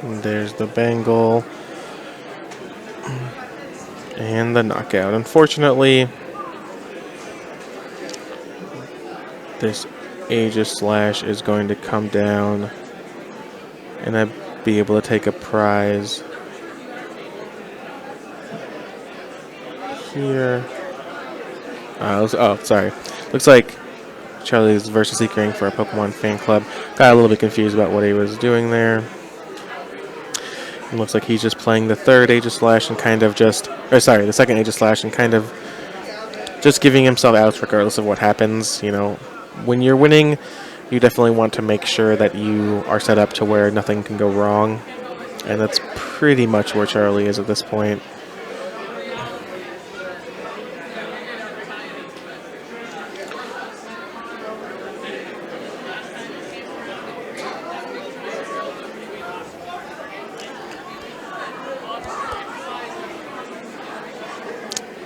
And there's the bangle. And the knockout. Unfortunately, this Aegislash is going to come down and I'd be able to take a prize here. Sorry. Looks like Charlie's versus seeking for a Pokemon fan club. Got a little bit confused about what he was doing there. It looks like he's just playing the third Aegislash and the second Aegislash and kind of just giving himself outs regardless of what happens. You know, when you're winning, you definitely want to make sure that you are set up to where nothing can go wrong. And that's pretty much where Charlie is at this point.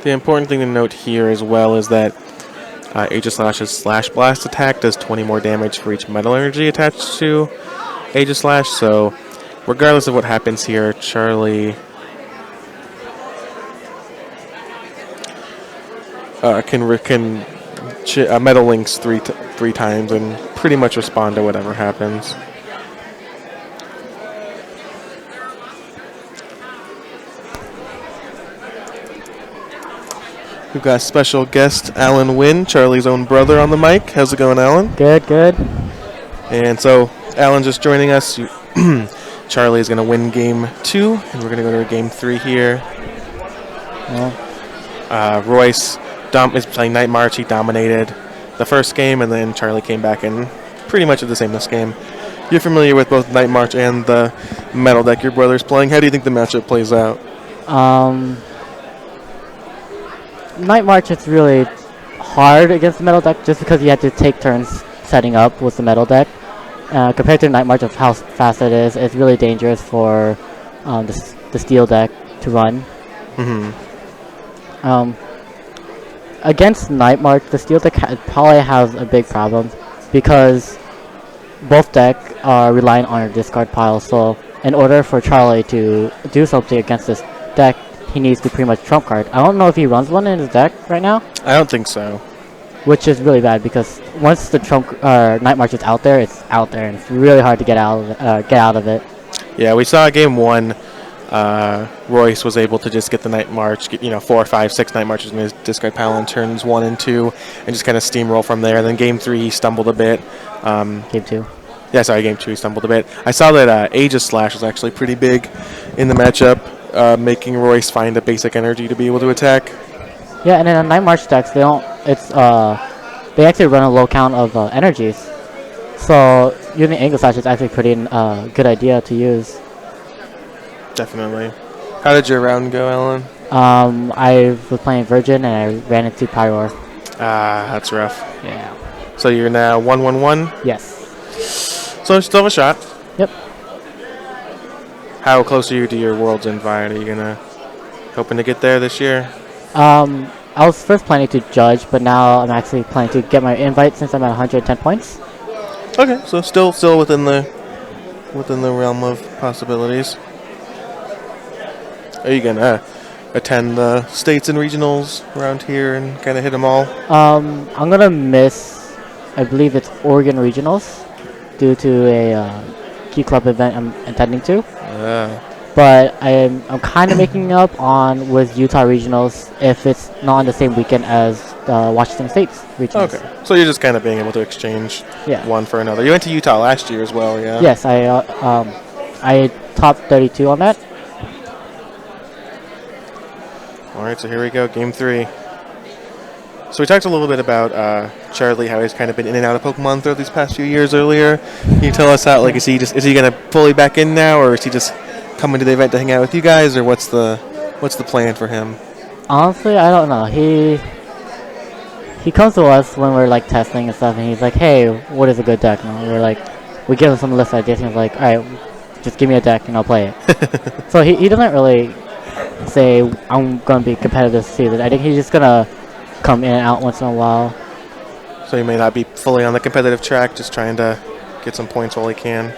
The important thing to note here as well is that Aegislash's Slash Blast attack does 20 more damage for each metal energy attached to Aegislash, so regardless of what happens here, Charlie can Metal Links three times and pretty much respond to whatever happens. We've got special guest Alan Nguyen, Charlie's own brother, on the mic. How's it going, Alan? Good, good. And so, Alan just joining us. Charlie is going to win game 2, and we're going to go to game 3 here. Yeah. Royce is playing Night March. He dominated the first game, and then Charlie came back and pretty much did the same this game. You're familiar with both Night March and the Metal deck your brother's playing. How do you think the matchup plays out? Night March is really hard against the Metal deck just because you have to take turns setting up with the Metal deck. Compared to Night March of how fast it is, it's really dangerous for the Steel deck to run. Against Night March, the Steel deck probably has a big problem because both decks are relying on your discard pile. So in order for Charlie to do something against this deck, he needs to pretty much trump card. I don't know if he runs one in his deck right now. I don't think so. Which is really bad because once the Night March is out there, it's out there, and it's really hard to get out of it. Yeah, we saw game 1. Royce was able to just get the Night March, get, 4, 5, 6 Night Marches in his discard pile in turns 1 and 2, and just kind of steamroll from there. Then game 3, he stumbled a bit. Game 2. Yeah, sorry, game 2, he stumbled a bit. I saw that Aegislash was actually pretty big in the matchup, making Royce find a basic energy to be able to attack. Yeah, and in the Night March decks, they actually run a low count of energies. So using Aegislash is actually pretty good idea to use. Definitely. How did your round go, Alan? I was playing Virgin and I ran into Pyroar. That's rough. Yeah. So you're now 1-1-1? Yes. So you still have a shot. Yep. How close are you to your World's Invite? Are you hoping to get there this year? I was first planning to judge, but now I'm actually planning to get my invite since I'm at 110 points. Okay, so still within the realm of possibilities. Are you gonna attend the states and regionals around here and kind of hit them all? I'm gonna miss, I believe it's Oregon regionals, due to a key club event I'm attending to. But I'm kind of making up with Utah regionals if it's not on the same weekend as Washington State's regionals. Okay, so you're just kind of being able to exchange one for another. You went to Utah last year as well, yeah? Yes, I topped 32 on that. All right, so here we go, game 3. So we talked a little bit about Charlie, how he's kind of been in and out of Pokemon throughout these past few years earlier. Can you tell us how, is he going to fully back in now, or is he just coming to the event to hang out with you guys, or what's the plan for him? Honestly, I don't know. He comes to us when we're testing and stuff, and he's like, "Hey, what is a good deck?" And we give him some list ideas, and he's like, "All right, just give me a deck and I'll play it." So he doesn't really say I'm gonna be competitive this season. I think he's just gonna come in and out once in a while. So he may not be fully on the competitive track, just trying to get some points while he can.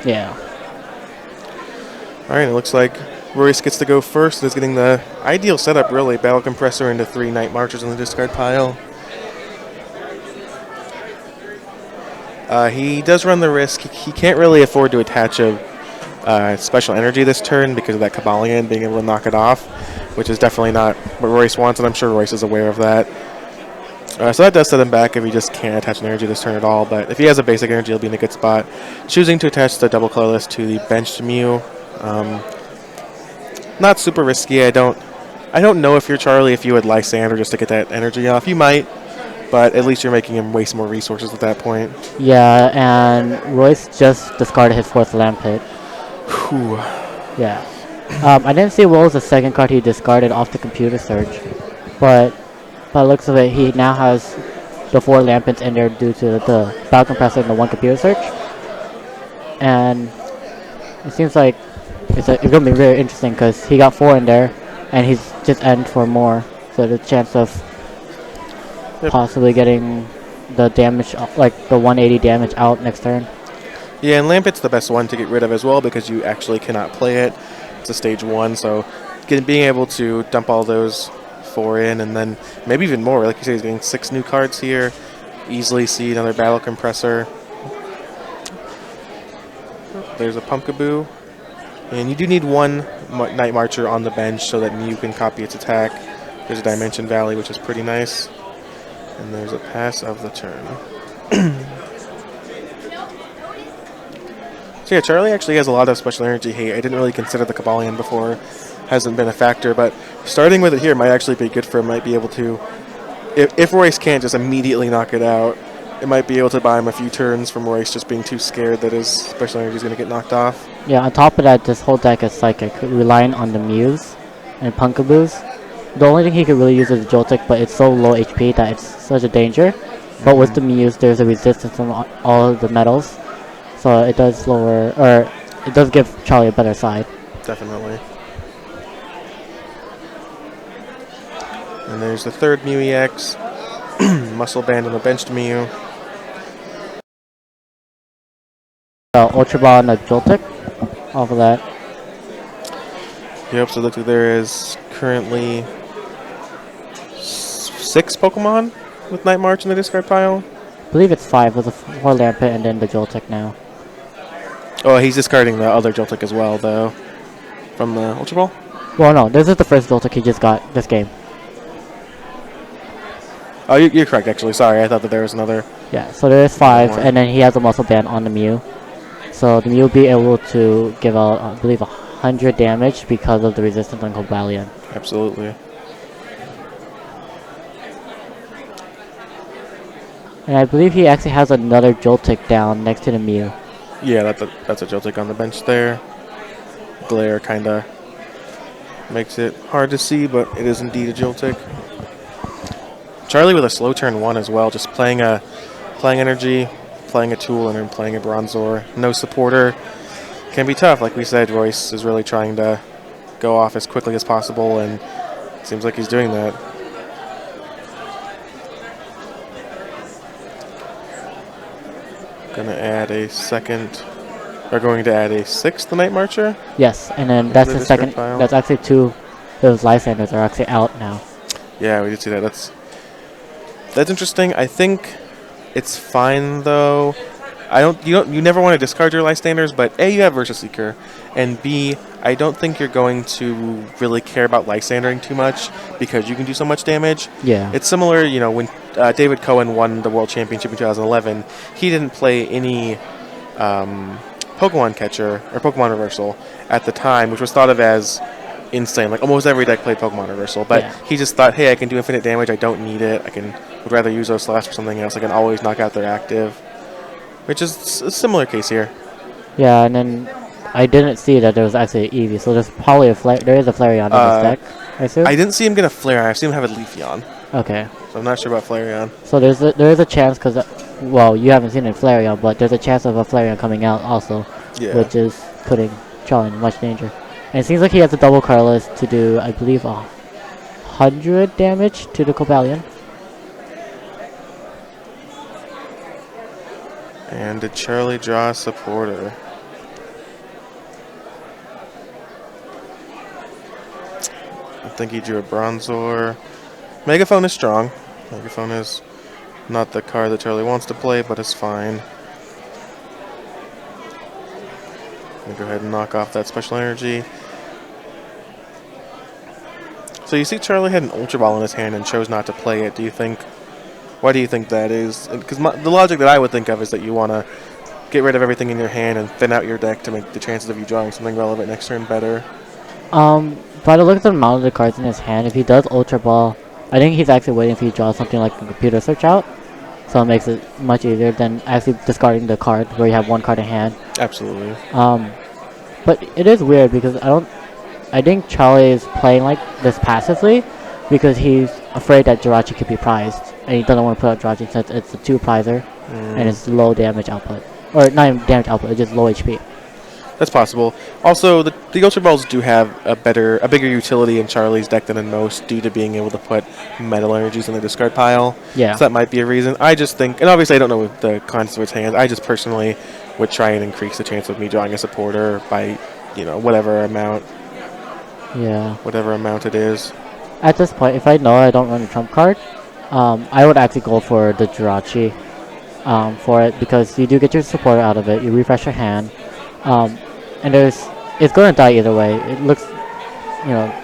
Yeah. All right, it looks like Royce gets to go first. Is getting the ideal setup, really. Battle Compressor into 3 Night Marchers in the discard pile. He does run the risk. He can't really afford to attach a special energy this turn because of that Kabalion being able to knock it off, which is definitely not what Royce wants, and I'm sure Royce is aware of that. So that does set him back if he just can't attach an energy this turn at all, but if he has a basic energy, he'll be in a good spot. Choosing to attach the double colorless to the benched Mew. Not super risky. I don't know if you're Charlie if you would Lysander just to get that energy off. You might, but at least you're making him waste more resources at that point. Yeah, and Royce just discarded his 4th Lampit. Whew. Yeah. I didn't see what was the second card he discarded off the computer search, but by the looks of it, he now has the 4 Lampits in there due to the Battle Compressor and the 1 computer search. And it seems like it's going to be very interesting because he got 4 in there, and he's just end for more. So the chance of possibly getting the damage, like the 180 damage out next turn. Yeah, and Lampit's the best one to get rid of as well because you actually cannot play it. It's a stage 1, so being able to dump all those 4 in and then maybe even more. Like you say, he's getting 6 new cards here. Easily see another Battle Compressor. There's a Pumpkaboo. And you do need 1 Night Marcher on the bench so that Mew can copy its attack. There's a Dimension Valley, which is pretty nice. And there's a pass of the turn. So yeah, Charlie actually has a lot of special energy hate. I didn't really consider the Kabalion before. Hasn't been a factor, but starting with it here might actually be good for him. Might be able to, if Royce can't just immediately knock it out, it might be able to buy him a few turns from Royce just being too scared that his special energy is going to get knocked off. Yeah, on top of that, this whole deck is psychic, relying on the Mews and Punkaboos. The only thing he could really use is Joltik, but it's so low HP that it's such a danger. But with the Mews, there's a resistance on all of the metals, so it does lower, or it does give Charlie a better side. Definitely. And there's the 3rd Mew EX, Muscle Band on the benched Mew. Ultra Ball and a Joltik off of that. Yep, so it looks like there is currently 6 Pokemon with Night March in the discard pile. I believe it's 5 with a 4 Lampit and then the Joltik now. Oh, he's discarding the other Joltik as well, though, from the Ultra Ball? Well, no, this is the first Joltik he just got this game. Oh, you're correct, actually. Sorry, I thought that there was another. Yeah, so there is 5, and then he has a Muscle Band on the Mew. So the Mew will be able to give out, I believe, 100 damage because of the resistance on Cobalion. Absolutely. And I believe he actually has another Joltik down next to the Mew. Yeah, that's a Joltik on the bench there. Glare kind of makes it hard to see, but it is indeed a Joltik. Charlie with a slow turn 1 as well, just playing energy, playing a tool, and then playing a Bronzor. No supporter. Can be tough. Like we said, Royce is really trying to go off as quickly as possible, and it seems like he's doing that. Going to add a 6th Night Marcher. Yes, and then that's the second. Pile. That's actually 2. Those Lysanders are actually out now. Yeah, we did see that. That's interesting. I think it's fine though. You never want to discard your Lysanders, but A, you have Versus Seeker, and B, I don't think you're going to really care about Lysandering too much because you can do so much damage. Yeah. It's similar, when David Cohen won the World Championship in 2011, he didn't play any Pokemon Catcher or Pokemon Reversal at the time, which was thought of as insane. Like almost every deck played Pokemon Reversal, but he just thought, hey, I can do infinite damage. I don't need it. Would rather use those Slash for something else. I can always knock out their active, which is a similar case here. Yeah, and then I didn't see that there was actually an Eevee, so there's probably there is a Flareon in this deck, I assume? I didn't see him get a Flareon. I've seen him have a Leafeon. Okay. So I'm not sure about Flareon. So there is a chance, because, well, you haven't seen a Flareon, but there's a chance of a Flareon coming out also, which is putting Charlie in much danger. And it seems like he has a double colorless to do, I believe, 100 damage to the Cobalion. And did Charlie draw a supporter? think he drew a Bronzor. Megaphone is strong. Megaphone is not the card that Charlie wants to play, but it's fine. I'm gonna go ahead and knock off that special energy. So you see Charlie had an Ultra Ball in his hand and chose not to play it. Why do you think that is? Because the logic that I would think of is that you want to get rid of everything in your hand and thin out your deck to make the chances of you drawing something relevant next turn better. By the look at the amount of the cards in his hand, if he does Ultra Ball, I think he's actually waiting if he draws something like a computer search out. So it makes it much easier than actually discarding the card where you have one card in hand. Absolutely. But it is weird because I think Charlie is playing like this passively because he's afraid that Jirachi could be prized. And he doesn't want to put out Jirachi since it's a 2-prizer and it's low damage output. Or not even damage output, it's just low HP. That's possible. Also, the Ultra Balls do have a bigger utility in Charlie's deck than in most due to being able to put metal energies in the discard pile. Yeah. So that might be a reason. I just think, and obviously I don't know the contents of his hand, I just personally would try and increase the chance of me drawing a supporter by, whatever amount. Yeah. Whatever amount it is. At this point, if I know I don't run a trump card, I would actually go for the Jirachi for it because you do get your supporter out of it, you refresh your hand, and it's going to die either way. It looks,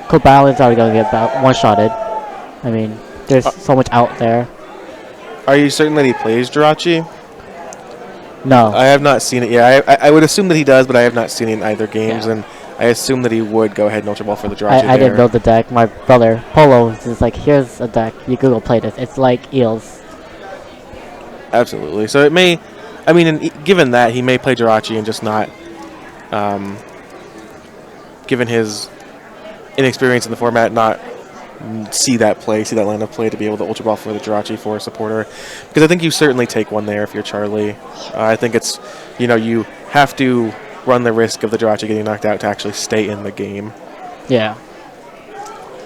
Cobalin's already going to get about one-shotted. I mean, there's so much out there. Are you certain that he plays Jirachi? No. I have not seen it yet. I would assume that he does, but I have not seen it in either games, Yeah. and I assume that he would go ahead and Ultra Ball for the Jirachi I didn't build the deck. My brother, Polo, is just like, here's a deck. You could go play this. It's like Eels. Absolutely. So it may, given that, he may play Jirachi and just not, given his inexperience in the format, not see that line of play to be able to Ultra Ball for the Jirachi for a supporter. Because I think you certainly take one there if you're Charlie. I think it's, you have to run the risk of the Jirachi getting knocked out to actually stay in the game. Yeah.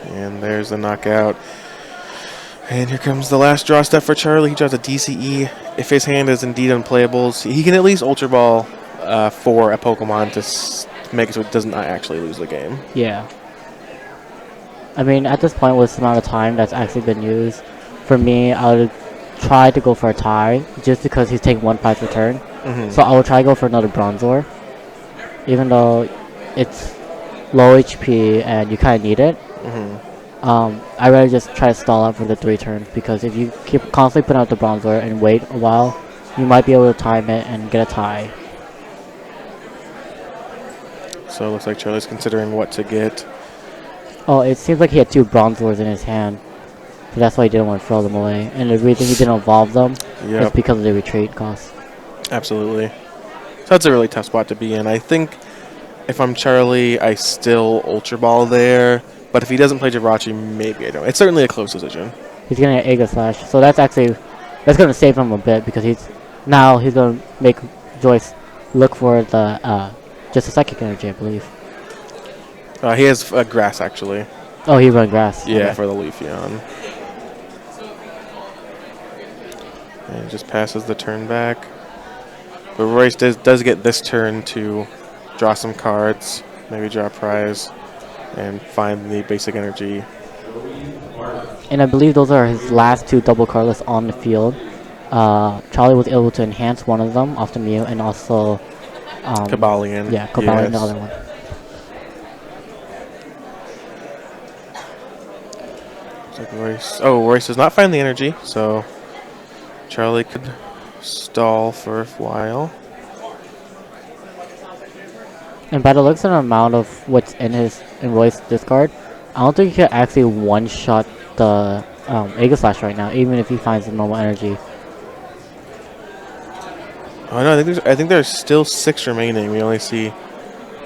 And there's the knockout. And here comes the last draw step for Charlie. He draws a DCE. If his hand is indeed unplayables, he can at least Ultra Ball for a Pokemon to make it so it does not actually lose the game. Yeah. I mean, at this point, with the amount of time that's actually been used, for me, I would try to go for a tie, just because he's taking one prize per turn. So I will try to go for another Bronzor, even though it's low HP and you kind of need it. I'd rather just try to stall out for the 3 turns, because if you keep constantly putting out the Bronzor and wait a while, you might be able to time it and get a tie. So it looks like Charlie's considering what to get. Oh, it seems like he had 2 Bronzors in his hand, so that's why he didn't want to throw them away. And the reason he didn't evolve them is because of the retreat cost. Absolutely. So that's a really tough spot to be in. I think if I'm Charlie, I still Ultra Ball there. But if he doesn't play Jirachi, maybe I don't. It's certainly a close decision. He's getting an Aegislash, so that's going to save him a bit, because he's going to make Royce look for the just a psychic energy, I believe. He has grass, actually. Oh, he run grass. Yeah, Okay. for the Leafeon. And just passes the turn back. But Royce does get this turn to draw some cards, maybe draw a prize, and find the basic energy. And I believe those are his last 2 double cardless on the field. Charlie was able to enhance one of them off the Mew, and also Kabalion. Yeah, Kabalion, the other one. Looks like Royce does not find the energy, so Charlie could stall for a while. And by the looks of the amount of what's in Royce's discard, I don't think he could actually one-shot the Aegislash right now, even if he finds the normal energy. Oh no, I think there's still 6 remaining. We only see,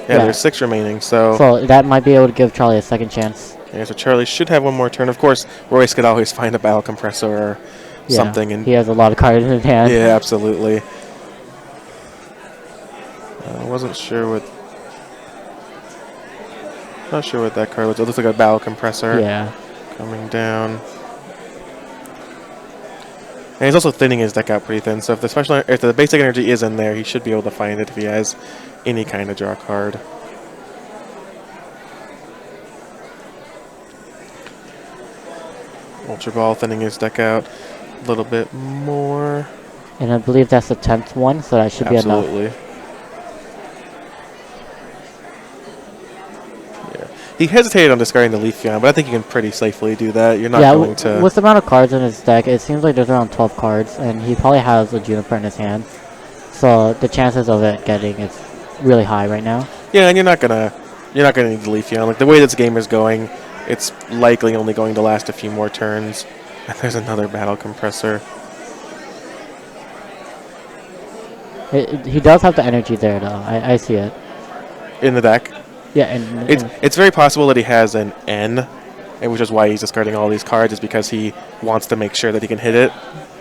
there's 6 remaining. So that might be able to give Charlie a second chance. Yeah, so Charlie should have one more turn. Of course, Royce could always find a Battle Compressor or something. And he has a lot of cards in his hand. Yeah, absolutely. I wasn't sure what. Not sure what that card was. It looks like a Battle Compressor. Yeah. Coming down. And he's also thinning his deck out pretty thin. So if the basic energy is in there, he should be able to find it if he has any kind of draw card. Ultra Ball thinning his deck out a little bit more. And I believe that's the 10th one, so that should be enough. Absolutely. Yeah. He hesitated on discarding the Leafeon, but I think you can pretty safely do that. You're not going to... with the amount of cards in his deck, it seems like there's around 12 cards, and he probably has a Juniper in his hand. So the chances of it getting is really high right now. Yeah, and you're not gonna need the Leafeon. Like the way this game is going, it's likely only going to last a few more turns. And there's another Battle Compressor. He does have the energy there, though. I see it. In the deck? Yeah, and It's very possible that he has an N, and which is why he's discarding all these cards, is because he wants to make sure that he can hit it.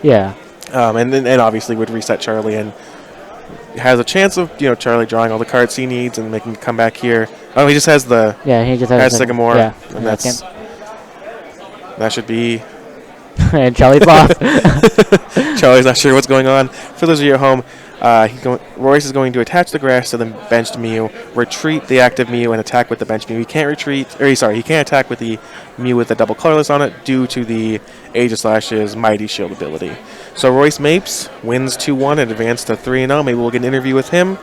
yeah. And obviously would reset Charlie and has a chance of Charlie drawing all the cards he needs and making a comeback here. Oh, he just has the he just has Sycamore, yeah, and that should be. And Charlie's off. Charlie's not sure what's going on. For those of you at home, Royce is going to attach the grass to the benched Mew, retreat the active Mew, and attack with the benched Mew. He can't he can't attack with the Mew with the double colorless on it due to the Aegislash's Mighty Shield ability. So Royce Mapes wins 2-1 and advances to 3-0. Maybe we'll get an interview with him.